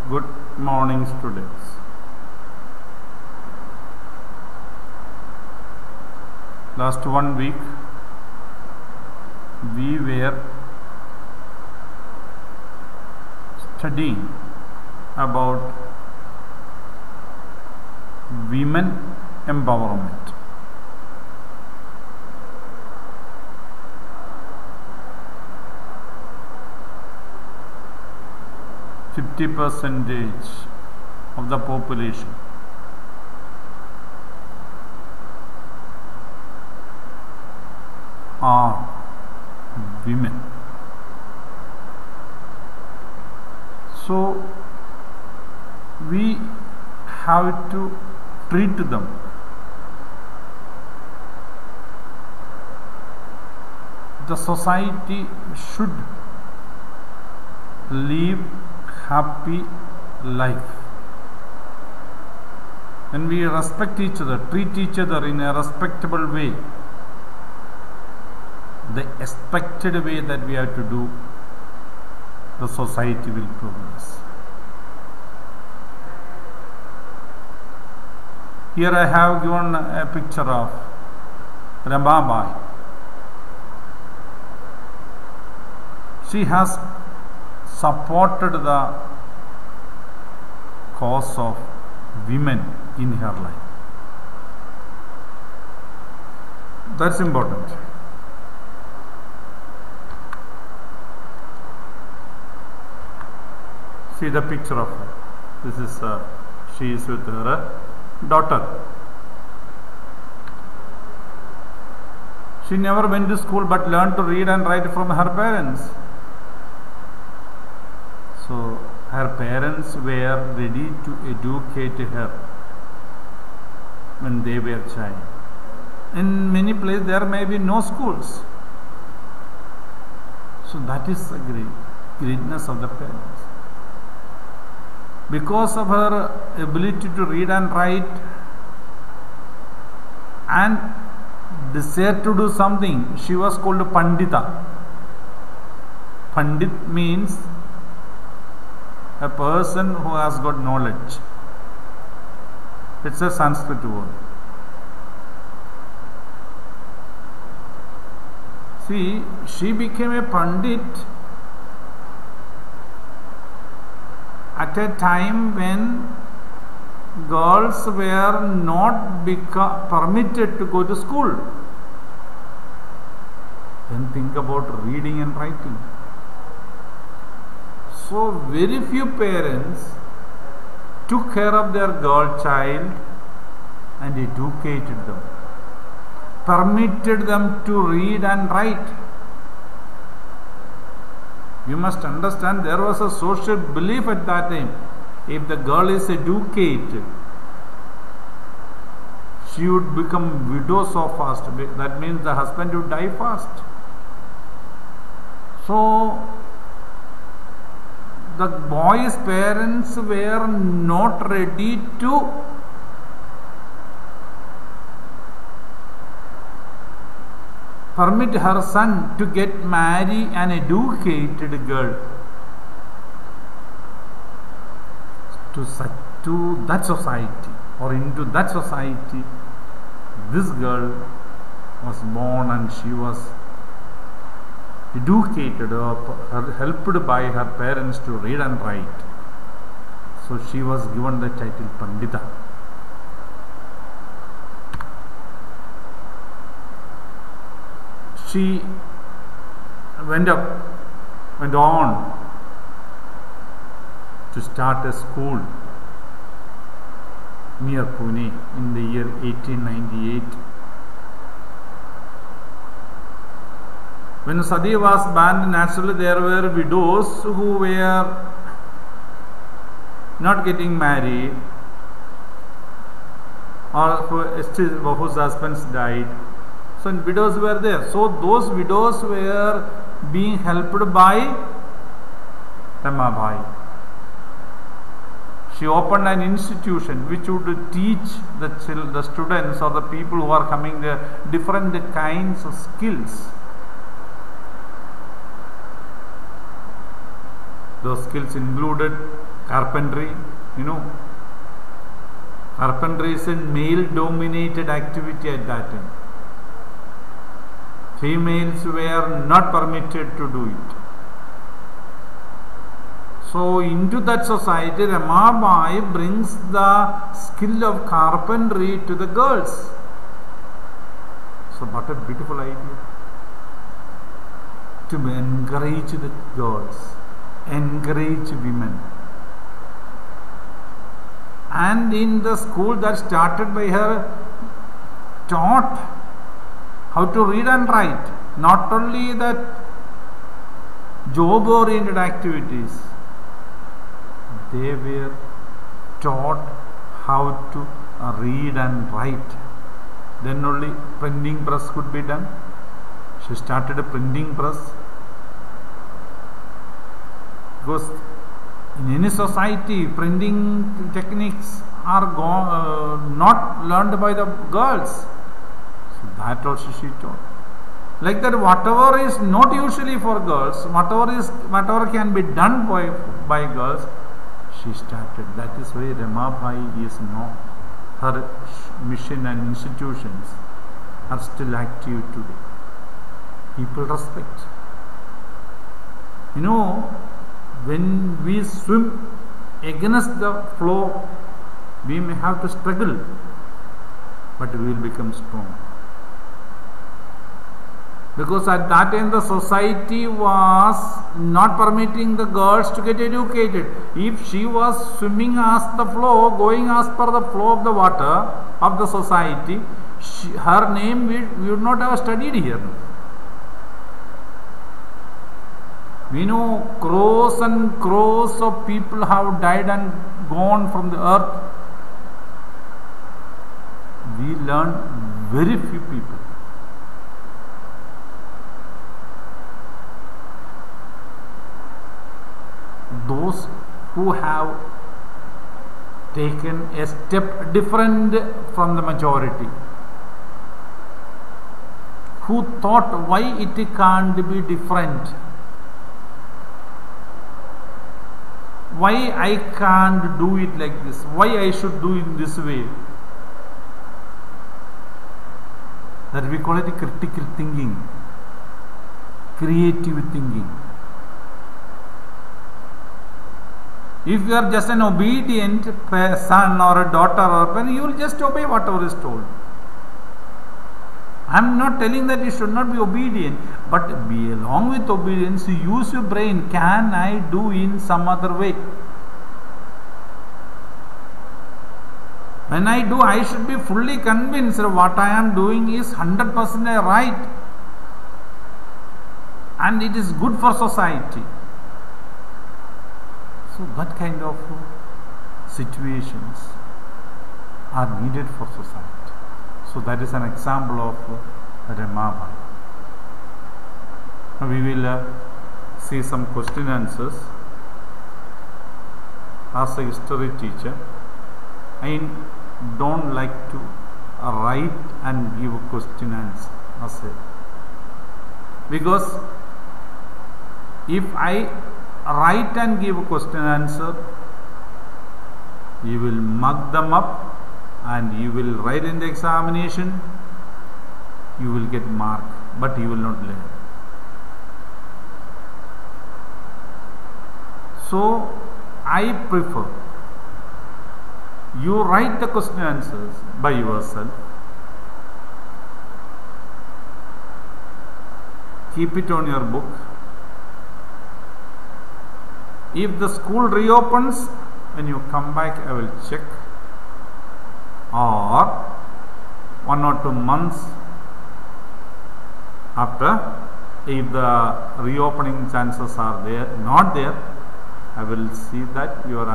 Good morning, students. Last 1 week we were studying about women empowerment. %50 of the population are women. So we have to treat them the society should live happy life. When we respect each other, treat each other in a respectable way, the expected way that we have to do, the society will progress. Here I have given a picture of Ramabai. She has supported the cause of women in her life. That's important. See the picture of her. This is she is with her daughter. She never went to school but learned to read and write from her parents. So her parents were ready to educate her when they were child. In many places there may be no schools. So that is the greatness of the parents. Because of her ability to read and write and desire to do something, she was called Pandita. Pandit means a person who has got knowledge. It's a Sanskrit word. See, she became a Pandit at a time when girls were not permitted to go to school. Then think about reading and writing. So very few parents took care of their girl child and educated them, permitted them to read and write. You must understand there was a social belief at that time. If the girl is educated, she would become widow so fast. That means the husband would die fast. So the boy's parents were not ready to permit her son to get married an educated girl to that society or into that society. This girl was born and she was educated or helped by her parents to read and write. So she was given the title Pandita. She went on to start a school near Pune in the year 1898. When Sati was banned, naturally there were widows who were not getting married or whose husbands died. So widows were there. So those widows were being helped by Ramabai. She opened an institution which would teach the students or the people who are coming there different kinds of skills. Those skills included Carpentry, carpentry is a male-dominated activity at that time. Females were not permitted to do it. So into that society, Ramabai brings the skill of carpentry to the girls. So what a beautiful idea. To encourage the girls, encourage women. And in the school that started by her, taught how to read and write. Not only that job-oriented activities, they were taught how to read and write. Then only printing press could be done. She started a printing press. Because in any society, printing techniques are not learned by the girls. So that also she taught. Like that, whatever is not usually for girls, whatever can be done by girls, she started. That is why Ramabai is known. Her mission and institutions are still active today. People respect. When we swim against the flow, we may have to struggle, but we will become strong. Because at that time the society was not permitting the girls to get educated. If she was swimming as the flow, going as per the flow of the water of the society, her name we would not have studied here. We know crores and crores of people have died and gone from the earth. We learn very few people. Those who have taken a step different from the majority, who thought why it can't be different, why I can't do it like this, why I should do it this way. That we call it critical thinking, creative thinking. If you are just an obedient son or a daughter or parent, you will just obey whatever is told. I am not telling that you should not be obedient, but be along with obedience, use your brain. Can I do in some other way? When I do, I should be fully convinced that what I am doing is 100% right and it is good for society. So that kind of situations are needed for society. So that is an example of Ramabai. Now we will see some question answers. As a history teacher, I don't like to write and give a question answer. Because if I write and give a question answer, you will mug them up and you will write in the examination, you will get mark, but you will not learn. So I prefer you write the question answers by yourself, keep it on your book. If the school reopens, when you come back, I will check, or 1 or 2 months after, if the reopening chances are not there, I will see that your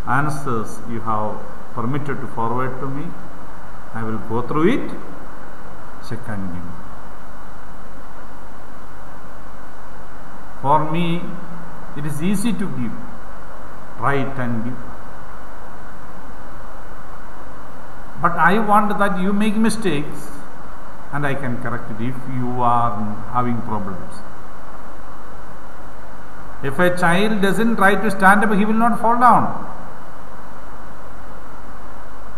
answers you have permitted to forward to me. I will go through it, check and give. For me, it is easy to give, write and give. But I want that you make mistakes and I can correct it if you are having problems. If a child doesn't try to stand up, he will not fall down.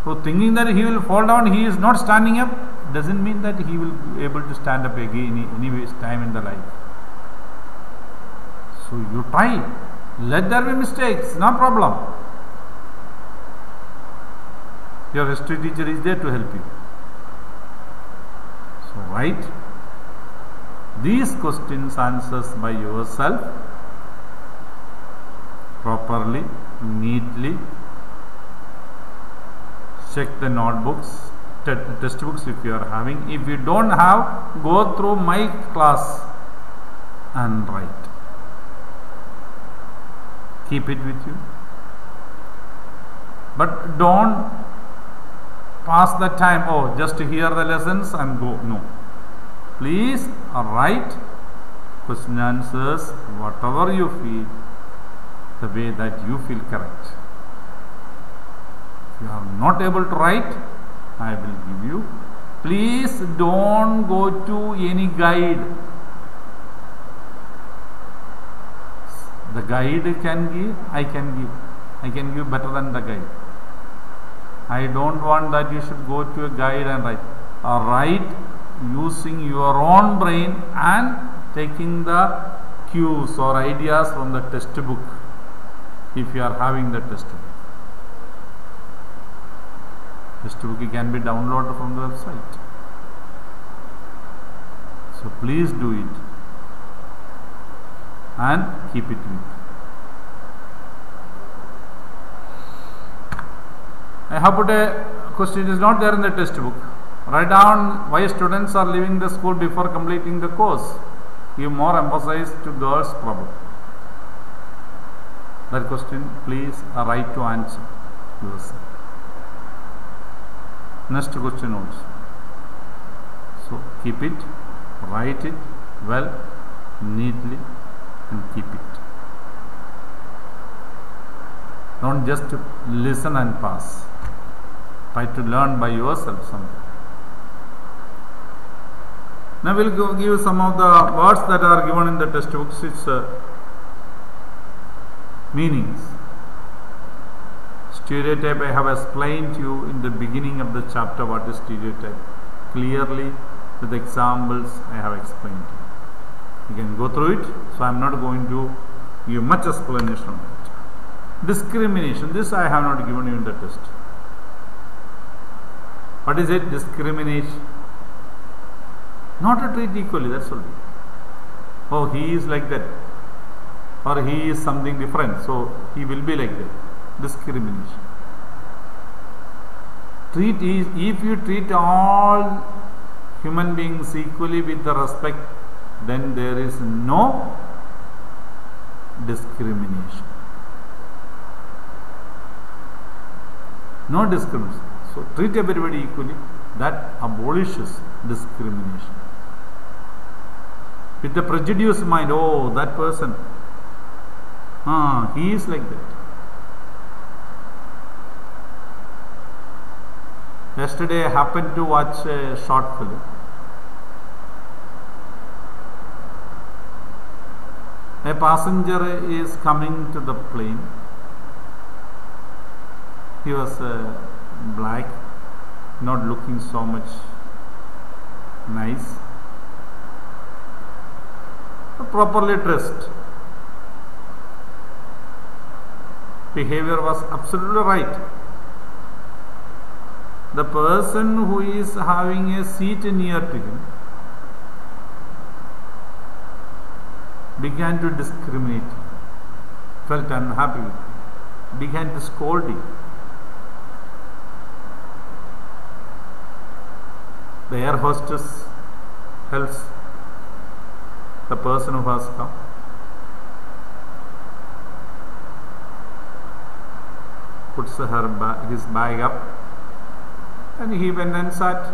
So thinking that he will fall down, he is not standing up, doesn't mean that he will be able to stand up again any time in the life. So you try. Let there be mistakes, no problem. Your history teacher is there to help you. So write these questions answers by yourself properly, neatly. Check the notebooks, textbooks if you are having. If you don't have, go through my class and write. Keep it with you. But don't pass the time, oh, just to hear the lessons and go. No. Please write question answers, whatever you feel, the way that you feel correct. If you are not able to write, I will give you. Please don't go to any guide. The guide can give, I can give. I can give better than the guide. I don't want that you should go to a guide and write. Write using your own brain and taking the cues or ideas from the textbook if you are having the textbook. Textbook can be downloaded from the website. So please do it and keep it with you. I have put a question, it is not there in the textbook. Write down why students are leaving the school before completing the course. Give more emphasis to girls' problem. That question, please write to answer yourself. Next question also. So keep it, write it well, neatly, and keep it. Don't just listen and pass. Try to learn by yourself something. Now we will give some of the words that are given in the textbooks, its meanings. Stereotype, I have explained to you in the beginning of the chapter what is stereotype. Clearly with examples I have explained to you. You can go through it, so I am not going to give much explanation on it. Discrimination, this I have not given you in the test. What is it? Discrimination. Not to treat equally, that's all. Oh, he is like that, or he is something different, so he will be like that. Discrimination. If you treat all human beings equally with the respect, then there is no discrimination. No discrimination. So treat everybody equally, that abolishes discrimination. With the prejudiced mind, oh, that person, he is like that. Yesterday I happened to watch a short film. A passenger is coming to the plane. He was black, not looking so much nice, properly dressed. Behavior was absolutely right. The person who is having a seat near to him began to discriminate, felt unhappy, began to scold him. The air hostess helps the person who has come. Puts his bag up, and he went and sat.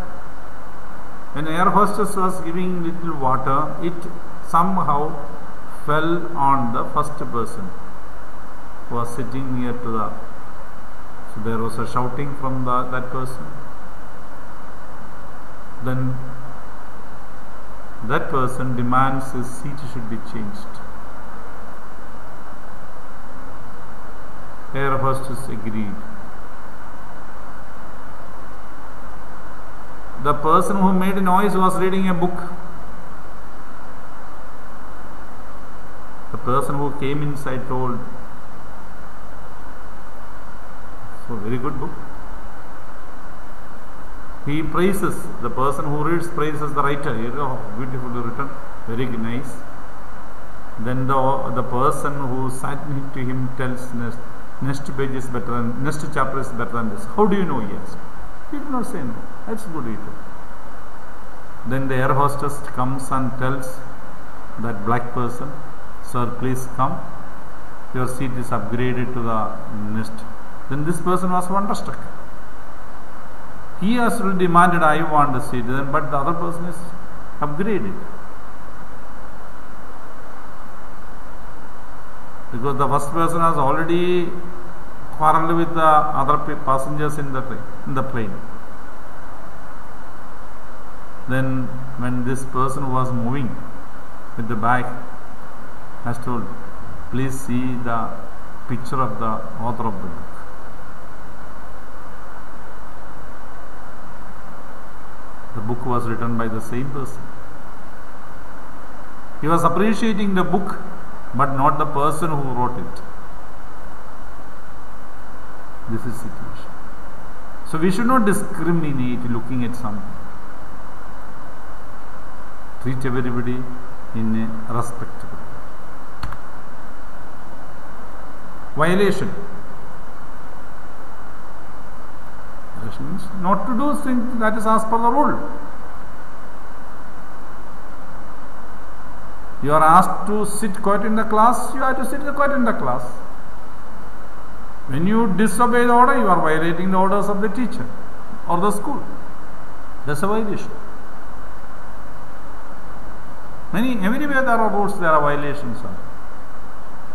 When the air hostess was giving little water, it somehow fell on the first person who was sitting near to the. So there was a shouting from that person. Then that person demands his seat should be changed. air hostess agreed. The person who made a noise was reading a book. The person who came inside told, so very good book. He praises, the person who reads praises the writer. Beautifully written, very nice. Then the person who sat next to him tells next page is better than, next chapter is better than this. How do you know? He asked. He did not say no. That's good. Then the air hostess comes and tells that black person, sir, please come. Your seat is upgraded to the next. Then this person was wonderstruck. He has demanded, I want the seat, but the other person is upgraded. Because the first person has already quarreled with the other passengers in the plane. Then when this person was moving with the bag, has told, please see the picture of the author of the book. The book was written by the same person. He was appreciating the book, but not the person who wrote it. This is situation. So we should not discriminate looking at something. Treat everybody in a respectable way. Violation. Violation means not to do things that is as per the rule. You are asked to sit quiet in the class, you have to sit quiet in the class. When you disobey the order, you are violating the orders of the teacher or the school. That's a violation. Everywhere there are rules, there are violations.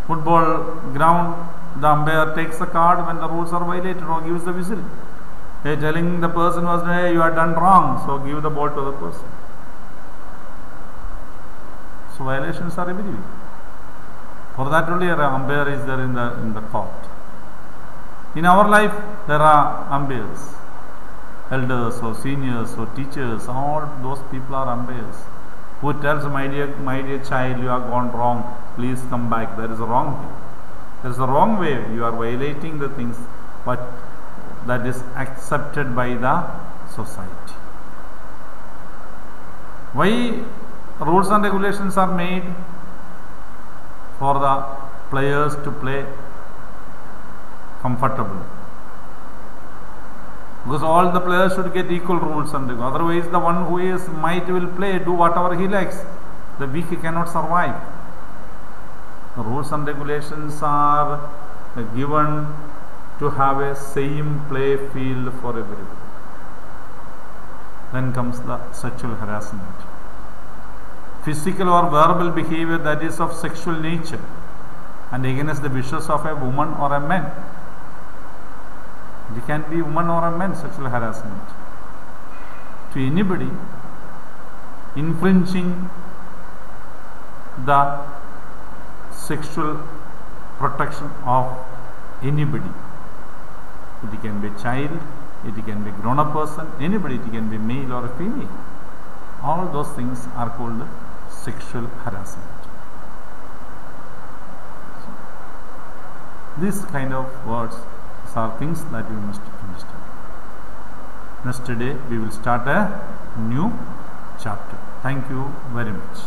Football ground, the umpire takes a card when the rules are violated or gives the whistle. They are telling the person was, hey, you are done wrong, so give the ball to the person. So violations are everywhere. For that only an umpire is there in the court. In our life, there are umpires, elders or seniors or teachers. All those people are umpires who tells my dear child, you have gone wrong. Please come back. There is a wrong thing. There is a wrong way. You are violating the things, but that is accepted by the society. Why rules and regulations are made? For the players to play comfortably. Because all the players should get equal rules and regulations. Otherwise, the one who is might will play, do whatever he likes. The weak cannot survive. The rules and regulations are given to have a same play field for everybody. Then comes the sexual harassment. Physical or verbal behavior that is of sexual nature and against the wishes of a woman or a man. It can be woman or a man, sexual harassment. To anybody infringing the sexual protection of anybody. It can be a child, it can be a grown-up person, anybody, it can be male or a female. All those things are called sexual harassment. So, these kind of words are things that you must understand. Next day we will start a new chapter. Thank you very much.